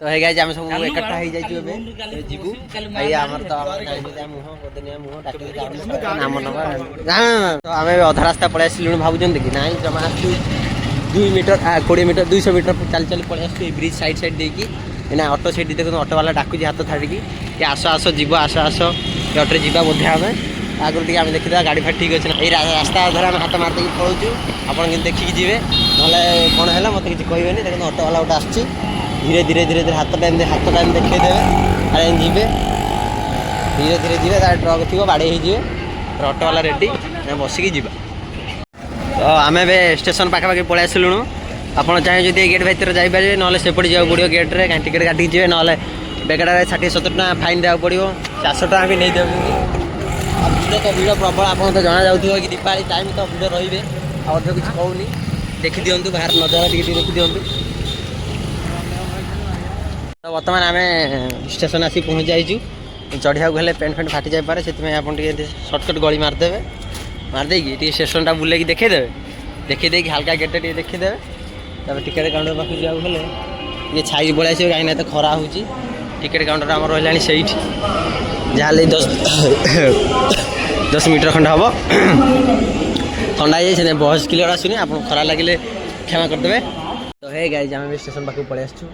तो है गाइस हम सब एकट्ठा हो जाइछु एबे जीबू भाई हमर तो टाइम मुह कोदनिया मुह डाकी नाम नबा तो हमें अधा रास्ता पळे आसिलु भाबुजन देखि नाही जमा 2 मीटर 20 मीटर 200 मीटर चल चल पळे आसु ब्रिज साइड देकी एना ऑटो सेट देखो ऑटो वाला डाकू हाथ छाड़ी कि आस आस जीव आस आस ये ऑटो जीवा बोधे आम आगुरी टी आम देखा गाड़ी फाड़ी ठीक अच्छे ये रास्ता अधर आम हाथ मारदे पलाऊँ आपड़ देखिकी जी ना कौन है मत किसी कहे देखते ऑटो वाला गोटे आस धीरे धीरे धीरे धीरे हाथ टाइम देखदेवे अरे जी धीरे धीरे जी ट्रक थी बाड़े ऑटो वाला रेडी बसिकी जी तो आम स्टेशन पाखापाखि पलि आसलुणु आप चाहे जब गेट भर जापे ना सेपटे जाओ पड़ो गेट्रे टिकेट काटिकी जी ना बेगड़ा 60-70 टका फाइन देवा पड़ो 400 टका भी नहीं देते भिड़ तो भिड़ प्रबल आप तो जना जाऊँ कि दीपावली टाइम तो भिड़ रे अधिक किसी कहूनी देखी दिंतु बाहर नजारा टी देखी दिंतु तो बर्तमान आम स्टेशन आसी पहुँच जाइए चढ़िया गले पेंट फेंट फाटी जापे से आप सर्टकट गली मारदेवे मारदे स्टेशन टा बुले देखीदे हल्का गेट टे देखीदे तब टिकेट काउंटर पाक जाऊे ये छाई पलि आस कहीं तो खरा हो टिकेट काउंटर आम रहा से जहाँ 10 मीटर खंड हम ठंडा है बस क्लियर आसुनी आप खरा लगे क्षमा करदे तो है गाइस आम स्टेशन पाक पलि आसु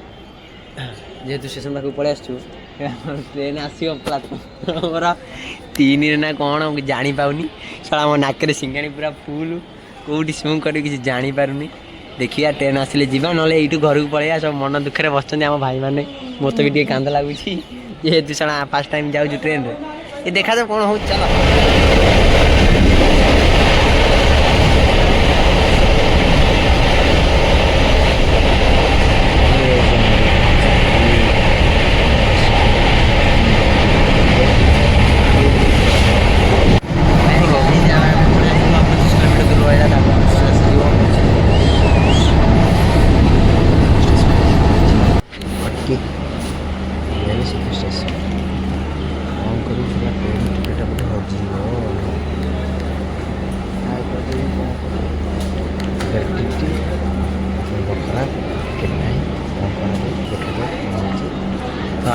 जेहेतु स्टेशन पाक पलि आसु ट्रेन आसो प्लाटफर्म 3 ना कौन जापानी साला मो नाक सिंगाणी पूरा फुल कौटी स्विम कर किसी जापारूनी देखिए ट्रेन आसिले जीवा ना यू घर को पलैया सब मन दुखे बस आम भाई मैंने मत भी कांद लगुच जेहेतु साला फास्ट टाइम जाऊँ ट्रेन ये देखा जाए कौन हो चलो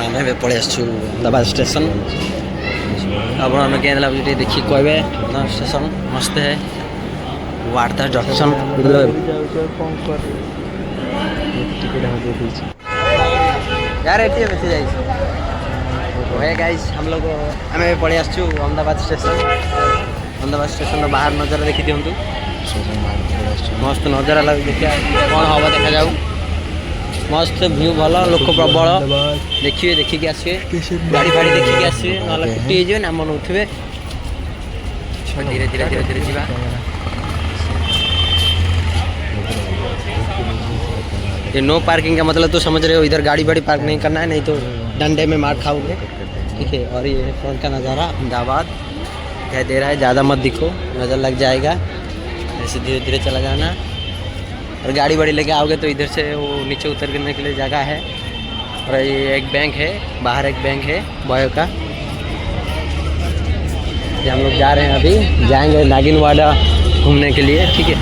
आम पलि आसु अहमदाबाद स्टेशन अब आम क्या लगे देखिए कहे स्टेशन मस्त है वार्ड जंक्शन यार गाइस हम लोग आम पलि आसु अहमदाबाद स्टेशन बाहर नजारा देखी दिंतु मस्त नजारा लगे देखिए कौन हम देखा जाऊ मस्त व्यू भल लोक प्रबल देखिए देखिकी आसवे गाड़ी फाड़ी देखिकी आसवे ना फुटी नाम नौथे धीरे धीरे धीरे धीरे जा ये नो पार्किंग का मतलब तो समझ रहे हो इधर गाड़ी वाड़ी पार्क नहीं करना है नहीं तो डंडे में मार खाओगे ठीक है। और ये फ्रंट का नज़ारा अहमदाबाद दिखाई दे रहा है, ज़्यादा मत दिखो नज़र लग जाएगा, ऐसे धीरे धीरे चला जाना। और गाड़ी वाड़ी लेके आओगे तो इधर से वो नीचे उतरने के लिए जगह है। और ये एक बैंक है, बाहर एक बैंक है बॉय का, हम लोग जा रहे हैं अभी, जाएंगे नागिनवाड़ा घूमने के लिए, ठीक है।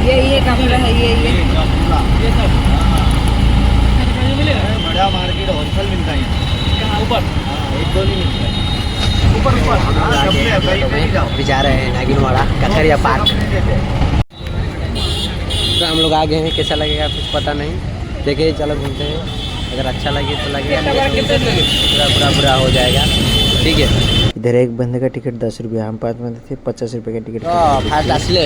ये कपड़ा है, ये बड़ा मार्केट होलसेल मिलता है यहाँ ऊपर, एक दो नहीं मिलता है ऊपर। अभी जा रहे हैं नागिनवाड़ा कचरिया पार्क। तो हम लोग आ गए हैं, कैसा लगेगा कुछ पता नहीं, देखिए चलो घूमते हैं, अगर अच्छा लगे तो लगेगा, पूरा हो जाएगा, ठीक है। इधर एक बंदे का टिकट 10 रुपया, हम 5 बंदे थे 50 रुपये का टिकट। फास्ट आसले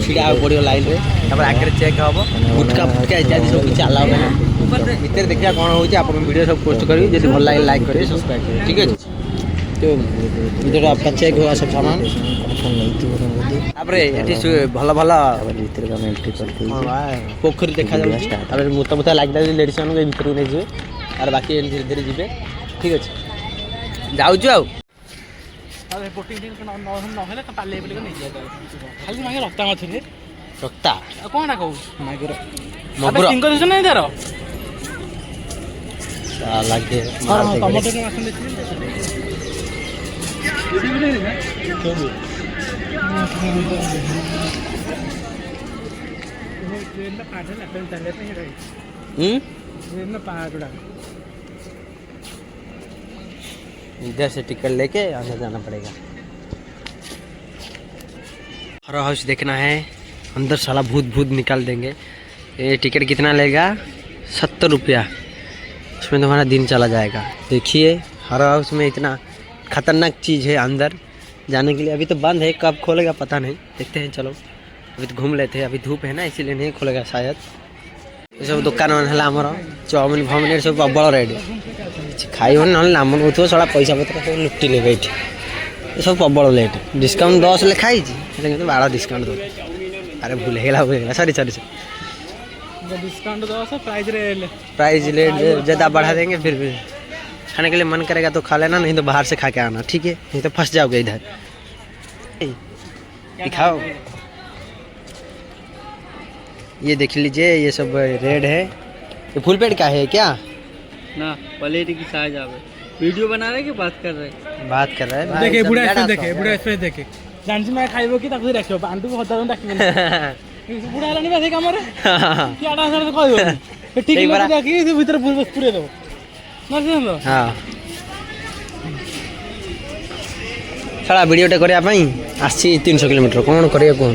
छिड़ा पड़ो लाइन रे, आगे चेक हम गुटका फुटका इत्यादि सब कुछ अलाउ है। भीतर देखिए कौन होची, आप वीडियो सब पोस्ट करिए, जैसे भल लगे लाइक करिए, सब्सक्राइब करिए, ठीक है। तो इधर आपका चेक होगा सब सामान, भल भल पोखरी देखा जाए, मुता मुता लगे लेडीज मान भर को नहीं जाए, और बाकी धीरे धीरे जी, ठीक अच्छे जाऊँ आउ रक्ता कौन कहू मगुर नहीं तार साला के टमाटर के वासन देखिए ट्रेन में पार्ट है ना ट्रेन चले पे है ट्रेन में पार्ट उड़ा इधर से टिकट लेके अंदर जाना पड़ेगा। हॉरर हाउस देखना है, अंदर साला भूत भूत निकाल देंगे। ये टिकट कितना लेगा? 70 रुपया। उसमें तुम्हारा दिन चला जाएगा। देखिए हॉरर हाउस में इतना खतरनाक चीज़ है अंदर जाने के लिए। अभी तो बंद है, कब खोलेगा पता नहीं, देखते हैं। चलो अभी तो घूम लेते हैं, अभी धूप है ना इसीलिए नहीं खोलेगा शायद। ये सब दुकान है आमर चाउमिन फाउमिन सब प्रबल रेट खाई ना नाम नौ सड़ा पैसा पत्र सब लुटि ने ये सब प्रबल रेट। डिस्काउंट 10 लिखाई 12 डिस्काउंट दो। अरे भूलगला सॉरी डिस्काउंट 10 प्राइस रेट ज़्यादा बढ़ा देंगे। फिर भी खाने के लिए मन करेगा तो खा लेना, नहीं तो बाहर से खा के आना, ठीक है? नहीं तो फंस जाओगे इधर। दिखाओ, ये देख लीजिए, ये सब रेड है। ये फुल पेट का है क्या? ना प्लेट की साइज आवे। वीडियो बना रहे कि बात कर रहे? बात कर रहे हैं। देखे बुढ़ा इसमें देखे, बुढ़ा इसमें देखे। जानसी में खाइबो कि ताकि रखियो आंटू को हता डाकिबो। बुढ़ा लानी बस काम रे। कि आटा सर कहबो। ठीक है देखि इस भीतर पूरे दो। मर हां साला वीडियोटा करिया पई आसी 300 किलोमीटर कोन करिया कोन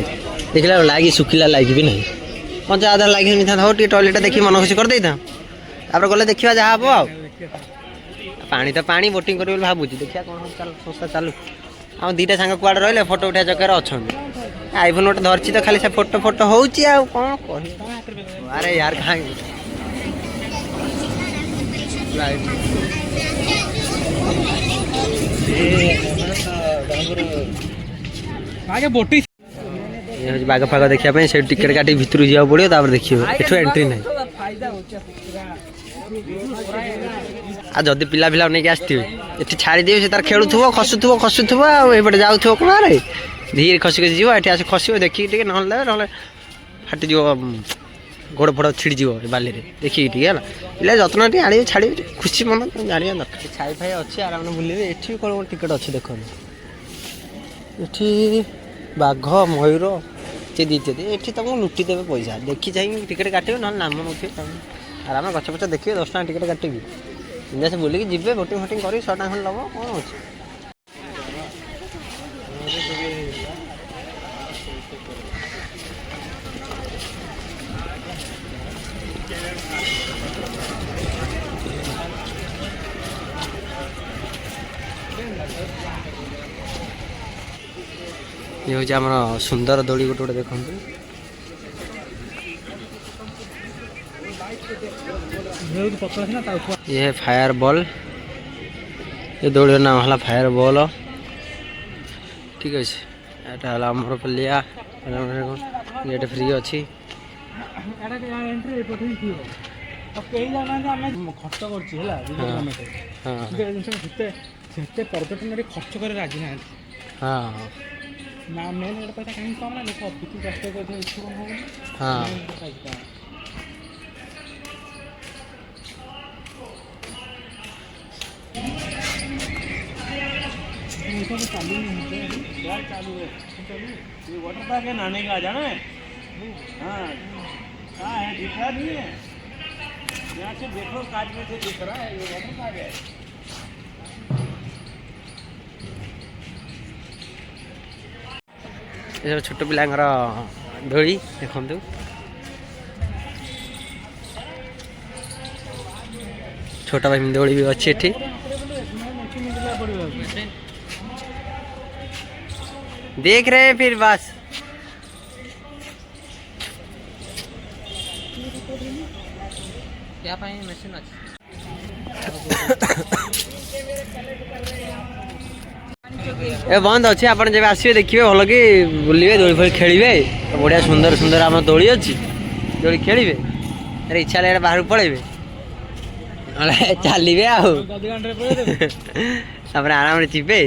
देखला लागी सुखिला लागी भी नहीं मजा आधा लागी नहीं था। हो टी टॉयलेट देखि मन खुशी कर देता तापर गले देखिबा जा हबो। आ पानी तो पानी बोटिंग करियो भाबु छी। देखिया कोन चल संस्था चालू। आ दीटा संग कुआड रहले फोटो उठा चकर अछन। आईफोन ओटे धरची तो खाली से फोटो होउची आ कोन कहि। अरे यार कहां आगे बोटी ये बाग फाग देखिया पे से टिकट काटी भितर जिया पड़ियो तापर देखियो एठो एंट्री नहीं। आ जदी पिला पिला नै के आस्थिबे एठी छाड़ी दियो से तार खेलुथबो खसुथबो आ एपटे जाउथबो कोन रे धीरे खसी के जीव एठी आसे खसियो देखि टिके नहले फाटी जीव गोड़ फोड़ छिड़ी जीव बाली रे देखि टिके हला इले जत्न टी आड़ी छाड़ी खुशी मन जानिया दरकार। छाई फाई अछि आराम न बुलिबे। एठी कोन टिकट अछि देखो एठी बाघ मयूर चेदी एठी तुमको लुटि देवे पैसा देखी जाए टिकट काटे ना नाम नौथे आराम गच पच देखिए 10 टाँग टिकट काटे जैसे बुलिकी जीवे बोटिंग फोटिंग कर 100 टाँग लग कौन अच्छे। ये हूँ आम सुंदर दोड़ी गोटे गोटे देखते ये है फायर बॉल। ये दौड़ नाम है फायर बॉल ठीक अच्छे। यहाँ आमर पलिया गेट फ्री अच्छी खर्च कर पर्यटन खर्च कर राजी ना। हाँ ना मेन पैसा कहीं कम ना लोक कितनी कष्ट कर इच्छुक हो। हाँ चालू है ये वाटर पार्क है नहाने का जाना है। हाँ हाँ है दिख रहा नहीं है यहाँ से देखो काज में से दिख रहा है ये वाटर पार्क है। ये छोट पिलांगर दोड़ी देखु छोटा भाई दोड़ी भी अच्छी एठी। देख रहे हैं फिर बस क्या पाएंगे मशीन ए बंद अच्छे। आप जब आसवे देखिए भल कि बुलिए दोली फोली खेलिए बढ़िया सुंदर सुंदर आम दोली अच्छी दोली खेलिए। अरे इच्छा लगे बाहर पड़े चलिए आराम जीवे।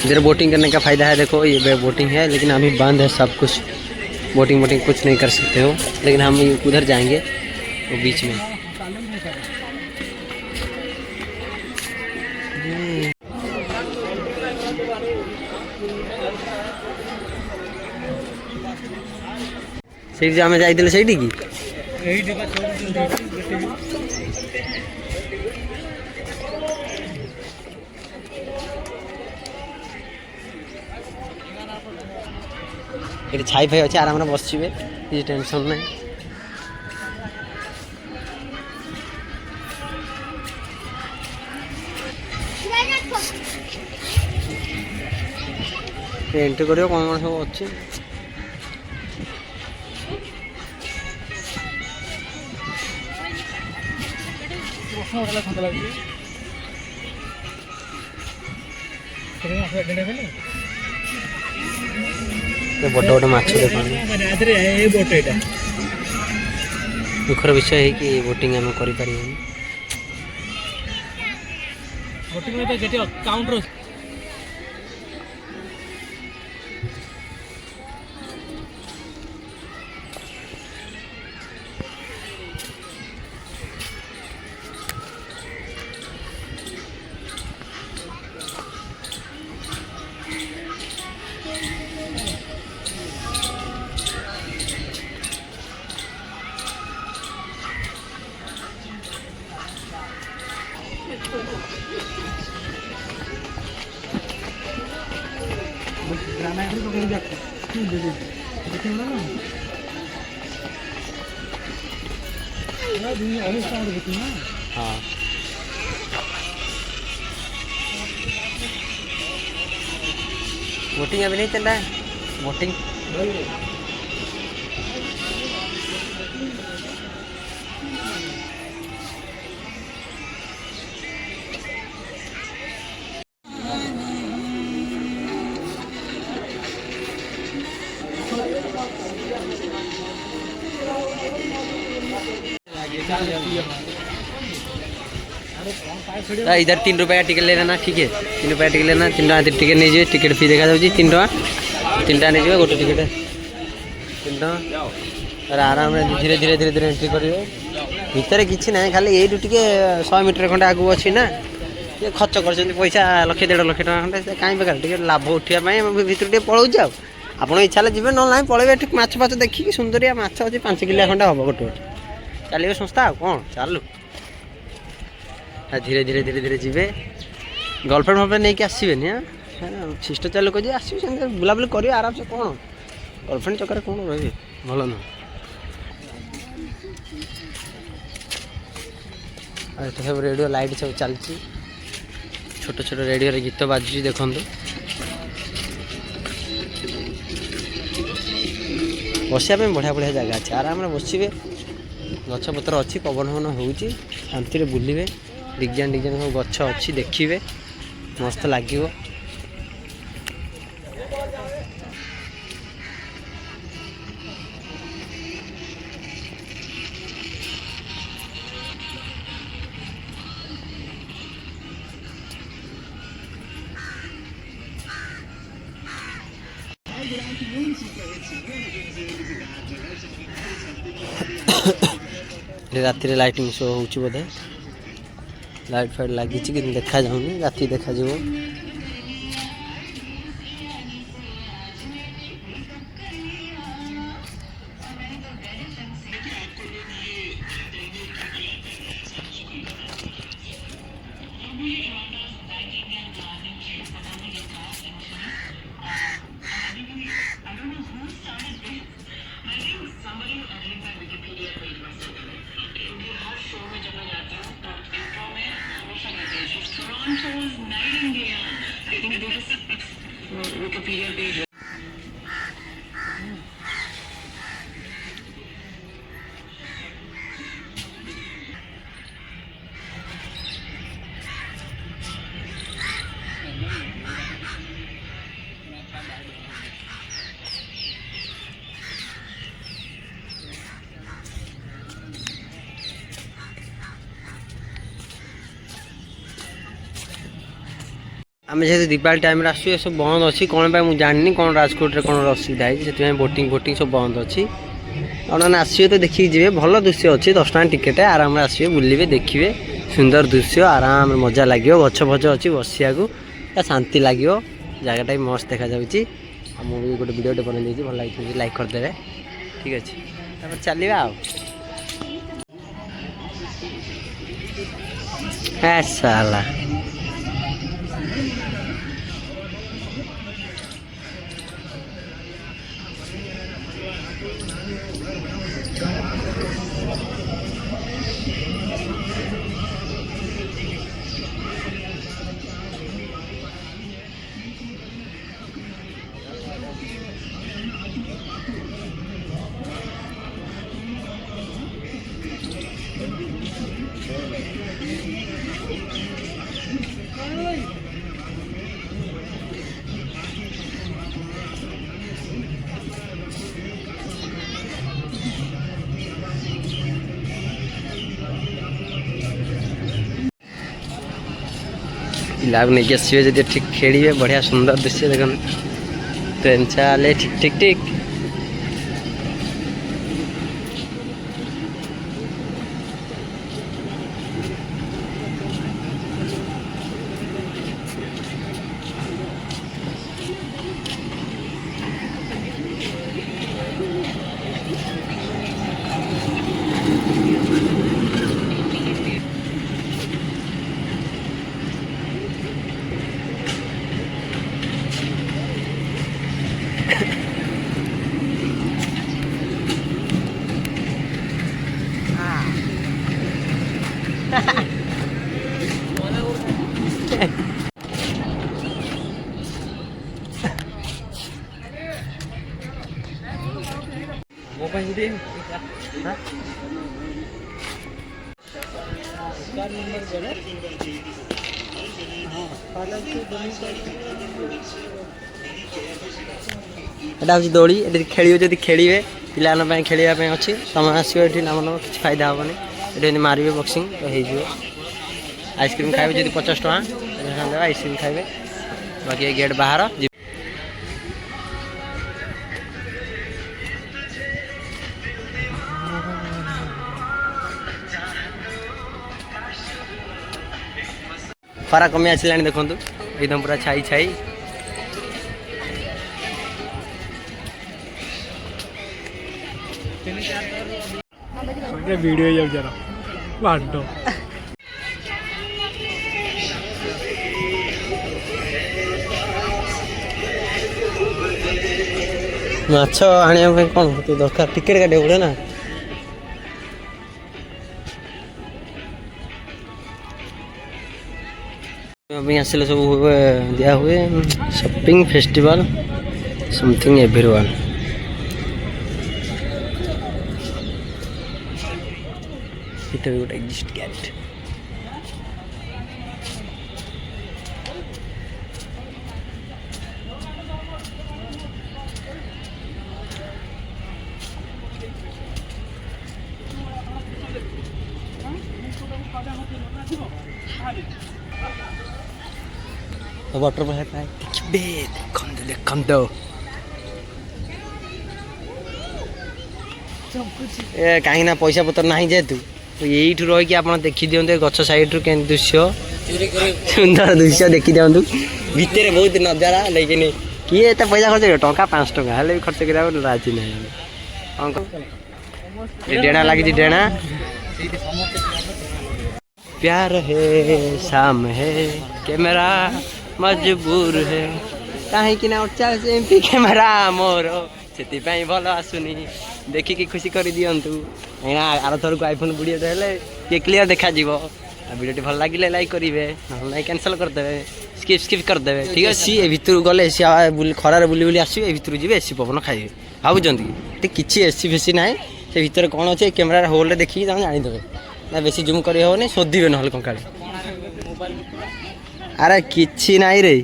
इधर बोटिंग करने का फायदा है। देखो ये बोटिंग है लेकिन अभी बंद है सब कुछ। बोटिंग वोटिंग कुछ नहीं कर सकते हो, लेकिन हम उधर जाएंगे वो बीच में। ସେଇଠି ଯେ ଆମେ ଯାଇଥିଲେ ସେଇଠି କି? ଏଠି ଛାଇ ଫାଇ ଅଛି, ଆରାମରେ ବସିବେ, କିଛି ଟେନସନ୍ ନାହିଁ। ଏଣ୍ଟ୍ରି କରିବ କ'ଣ କ'ଣ ସବୁ ଅଛି। ବଡ଼ ବଡ଼ ମାଛ ଦେଖନ୍ତୁ। ଦୁଃଖର ବିଷୟ ହେଇକି ବୋଟିଂ ଆମେ କରିପାରିବୁନି। हाँ बोटिंग अभी नहीं चल रहा है। बोटिंग इधर 3 रुपये का टिकट ले लेना, ठीक है। 3 रुपये टिकट लेना, 3 टका टिकट नहीं जाए। टिकट फी देखा जाऊँगी 3 टका, 3 टका नहीं जाए गोटे टिकट 3 टका। और आराम धीरे धीरे धीरे धीरे एंट्री करेंगे। भितर किसी ना, खाली ये टे 100 मीटर खंडे आगू अच्छी ना, ये खर्च कर पैसा 1.5 लाख टका खंडे कहीं बेकार टे लाभ उठाई भितर टे पलाऊँ। आप इच्छा जी ना ना पलैबे माछ फाच देखिए सुंदरिया माछ अच्छी 5 किलो खंडे हम गोटे गोटे चलिए संस्था आ कौन चालू। धीरे धीरे धीरे धीरे जी गर्लफ्रेंड फर्लफ्रेंड नहीं आसबे शिष्टाचार लोक जी आस बुलाबुली कर आराम से कौन गर्लफ्रेंड चक्कर कौन रही भल नुह। सब रेडियो लाइट सब चलती छोट छोट रेडियो रे गीत बाजुची देखु बसिया बढ़िया बढ़िया जगह अच्छे आराम बसवे गछपतर अच्छी पवन फवन हो शांति बुलिए डिजाइन डिजाइन सब गछ अच्छी देखिए मस्त लगे। राति लाइटिंग शो हो बोधे लाइट फाइट लगी कि देखा जाऊनी राति देखा जाव। आम जेहतु दीपावली टाइम आसू सब बंद अच्छी कौन पाई मुझे जानी कौन राजकोट रे कौन असुविधा है बोटिंग बोटिंग सब बंद अच्छी आपने आसवे तो देखिए जी भल दृश्य अच्छी 10 टଙ୍କା टिकेट आराम आसवे बुलिए देखिए सुंदर दृश्य आराम मजा लगे गछ फच अच्छी बसिया शांति लगे जगटा भी मस्त देखा मुझे गोटे भिडियोटे बन भल लगे लाइक करदे ठीक अच्छे चलवा साला लाभ नहीं आसवे जब ठीक खेलिए बढ़िया सुंदर दृश्य देख ट्रेन चले ठीक ठीक ठीक एटा हूँ दोली ये खेल जब खेलें पाने खेलवाई अच्छी समय आसो ये नाम नब कि फायदा हेनी ये मारे बक्सिंग तो हो आइसक्रीम खाइबे जब 50 टଙ୍କା आइसक्रीम खाइबे बाकी गेट बाहर खरा कमी आसला देखु एकदम पूरा छाई छाई वीडियो जरा बाडो माछ आने कौन दरकार टिकेट काटे पड़े ना आसिले सब दिया हुए शॉपिंग फेस्टिवल समथिंग एवरीवन इधर भी गोटे एग्जिस्ट गेट वाटरफॉल है देखिए कहीं ना पैसा पतर ना जेतु तो यही रही आप देखी दिखते गच साइड के दृश्य सुंदर दृश्य देखी दिखाँ भितर बहुत नजारा लेकिन किए एत पैसा खर्च टंका 5 टଙ୍କା हेल्ले भी खर्च करा राजी ना डेणा लगी डेणा प्यार है शाम है कैमरा मजबूर है कहीं 50 MP कैमरा मोर से भल आसुनी देखिकी खुशी कर दिंतु कहीं आर थर को आईफोन वीडियो हेल्ले क्लीयर देखा वीडियो भल लगे लाइक करेंगे ना कैंसल करदे स्किप करदे ठीक अच्छे ये भितर गले खरार बुली बुली आसवे भितर जी एसी पवन खाइबे भावुँच कि एसी फेसी ना से भितर कौन अच्छे कैमेरा होल्ड देखिए जानीदे ना बेसी जूम कर हेनी शोधे ना कंका अरे कि ना रे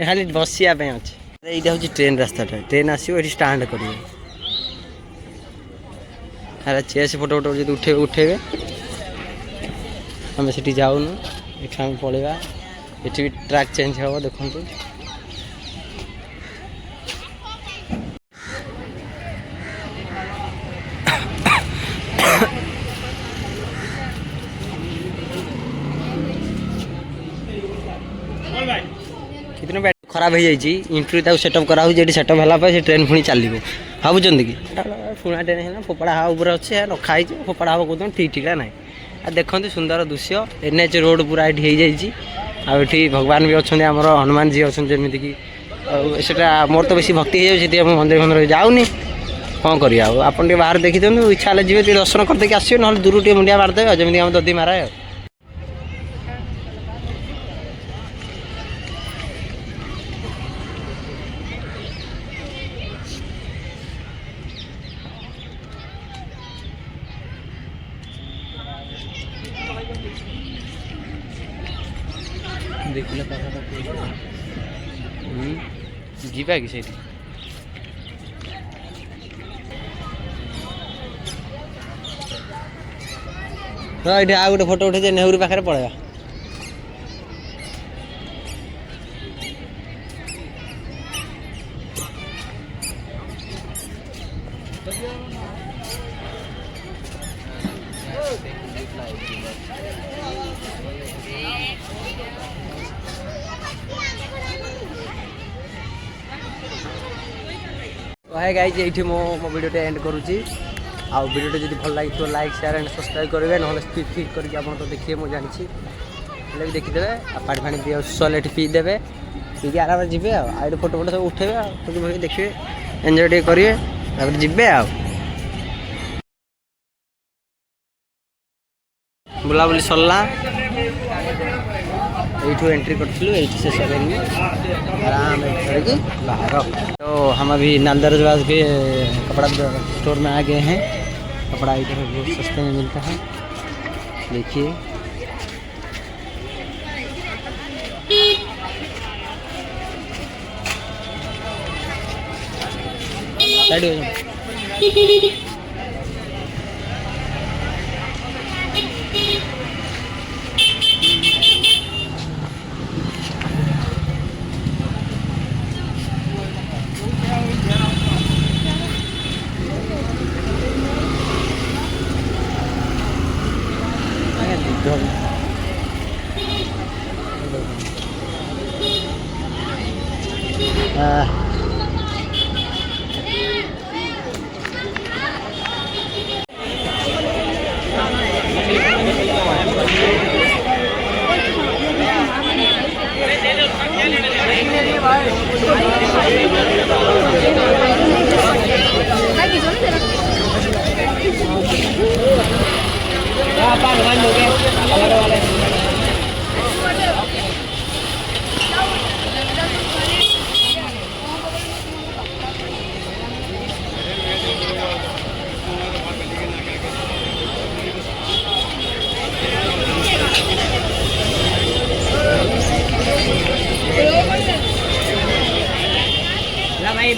खाली बसिया अच्छे यहाँ हूँ ट्रेन रास्ताटा ट्रेन आसो ये स्टाण्ड करेंगे अरे चेस फोटो फोटो जो उठे उठेबे आम से जाऊनु एक पलैया ଏଠି ବି ଟ୍ରାକ୍ ଚେଞ୍ଜ ହେବ ଦେଖନ୍ତୁ। कितने बैट खराब हो जाइए इंट्री ताको सेटअप करा होती सेटअप है से ट्रेन पुणी चलो भावुं कि पुणा ट्रेन है फोपड़ा हवा उपर अच्छे रखाई फोपड़ा हवा कौन ठीक ठीक ना आ देखते सुंदर दृश्य एनएच रोड पूरा ये हो भगवान भी अच्छा आम हनुमान जी अच्छा जमीक सेटा मोर तो बेसी भक्ति हो मंदिर मंदिर जाऊनी कौन कर आप बाहर देखी दिखाँ इच्छा जी दर्शन करदे आसो ना दूर टे मुंडिया मारदे जमी आम ददी मारा देखिले जीवा कि से ये आ गोटे फोटो उठे नेहरू पाखे पड़ेगा है गाइज ये मो वीडियो एंड करुँची आ वीडियो जब भल लगी तो लाइक शेयर एंड सब्सक्राइब करेंगे ना स्किप फिक करके आप तो देखिए मुझे जानी भी देखीदे आ पानी फाणी पी सल ये पीदेवे पी आराम जी आई फोटो फोटो सब उठे देखिए एंजय टे करेंगे जी बुलाबुली सरला यू एंट्री करूँ ये शेष करेंगे आराम करके बाहर। तो हम अभी नालदरवाज के कपड़ा स्टोर में आ गए हैं। कपड़ा इधर बहुत सस्ते में मिलता है देखिए। साइड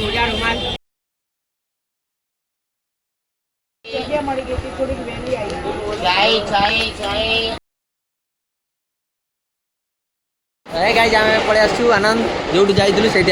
हो जाओ। गाइज आम पलि आसु आनंद जो जाइलु से